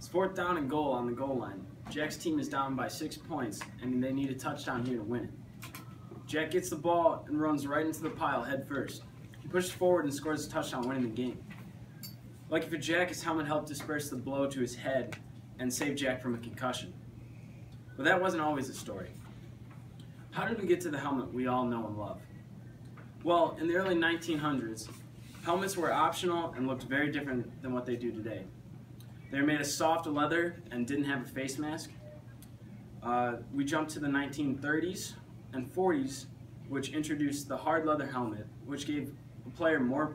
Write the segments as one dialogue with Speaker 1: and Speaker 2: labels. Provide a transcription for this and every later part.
Speaker 1: It's 4th down and goal on the goal line. Jack's team is down by 6 points, and they need a touchdown here to win it. Jack gets the ball and runs right into the pile head first. He pushes forward and scores a touchdown, winning the game. Lucky for Jack, his helmet helped disperse the blow to his head and save Jack from a concussion. But that wasn't always the story. How did we get to the helmet we all know and love? Well, in the early 1900s, helmets were optional and looked very different than what they do today. They were made of soft leather and didn't have a face mask. We jumped to the 1930s and 40s, which introduced the hard leather helmet, which gave the player more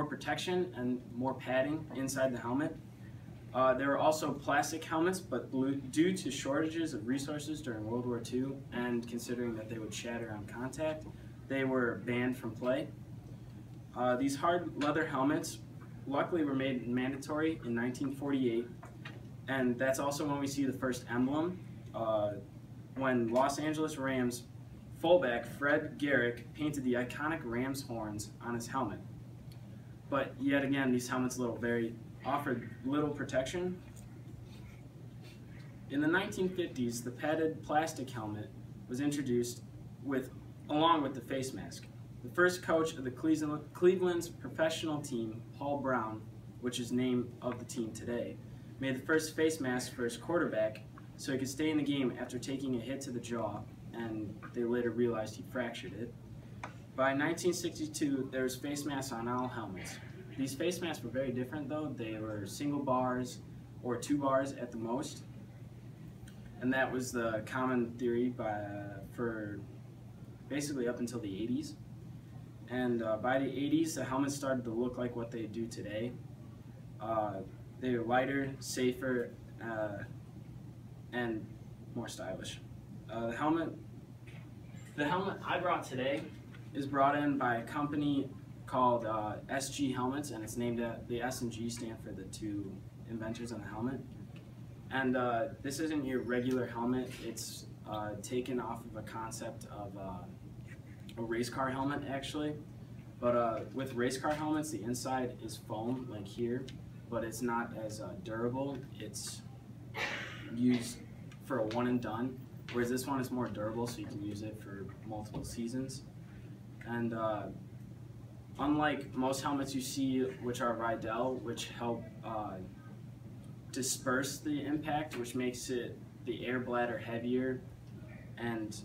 Speaker 1: protection and more padding inside the helmet. There were also plastic helmets, but due to shortages of resources during World War II and considering that they would shatter on contact, they were banned from play. These hard leather helmets luckily were made mandatory in 1948, and that's also when we see the first emblem, when Los Angeles Rams fullback Fred Garrick painted the iconic Rams horns on his helmet. But yet again, these helmets offered little protection. In the 1950s, the padded plastic helmet was introduced along with the face mask. The first coach of the Cleveland's professional team, Paul Brown, which is the name of the team today, made the first face mask for his quarterback so he could stay in the game after taking a hit to the jaw, and they later realized he fractured it. By 1962, there was face masks on all helmets. These face masks were very different though. They were single bars or 2 bars at the most, and that was the common theory for basically up until the 80s. And by the 80s, the helmets started to look like what they do today. They were lighter, safer, and more stylish. The helmet I brought today is brought in by a company called SG Helmets, and it's named the S and G stand for the 2 inventors on the helmet. And this isn't your regular helmet. It's taken off of a concept of a race car helmet, actually. But with race car helmets, the inside is foam, like here, but it's not as durable. It's used for a one and done, whereas this one is more durable, so you can use it for multiple seasons. And unlike most helmets you see, which are Rydell, which help disperse the impact, which makes the air bladder heavier and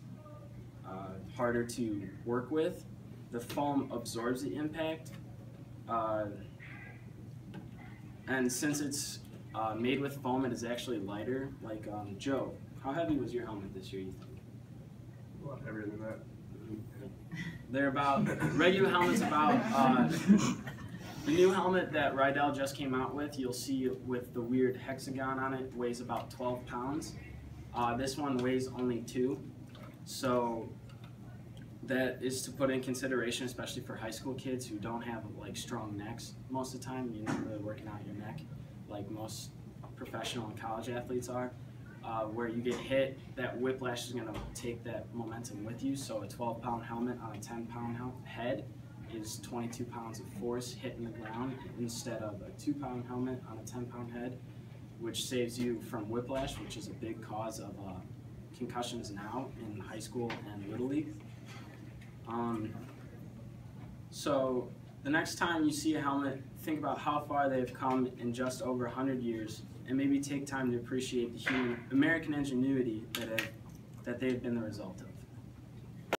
Speaker 1: harder to work with, the foam absorbs the impact. And since it's made with foam, it is actually lighter. Like, Joe, how heavy was your helmet this year, you think?
Speaker 2: A lot heavier than that.
Speaker 1: They're about, regular helmets about, the new helmet that Rydell just came out with, you'll see with the weird hexagon on it, weighs about 12 pounds. This one weighs only 2. So that is to put in consideration, especially for high school kids who don't have like strong necks most of the time. You're not really working out your neck like most professional and college athletes are. Where you get hit, that whiplash is going to take that momentum with you. So a 12-pound helmet on a 10-pound head is 22 pounds of force hitting the ground instead of a 2-pound helmet on a 10-pound head, which saves you from whiplash, which is a big cause of concussions now in high school and Little League. So the next time you see a helmet, think about how far they've come in just over 100 years, and maybe take time to appreciate the American ingenuity that they've been the result of.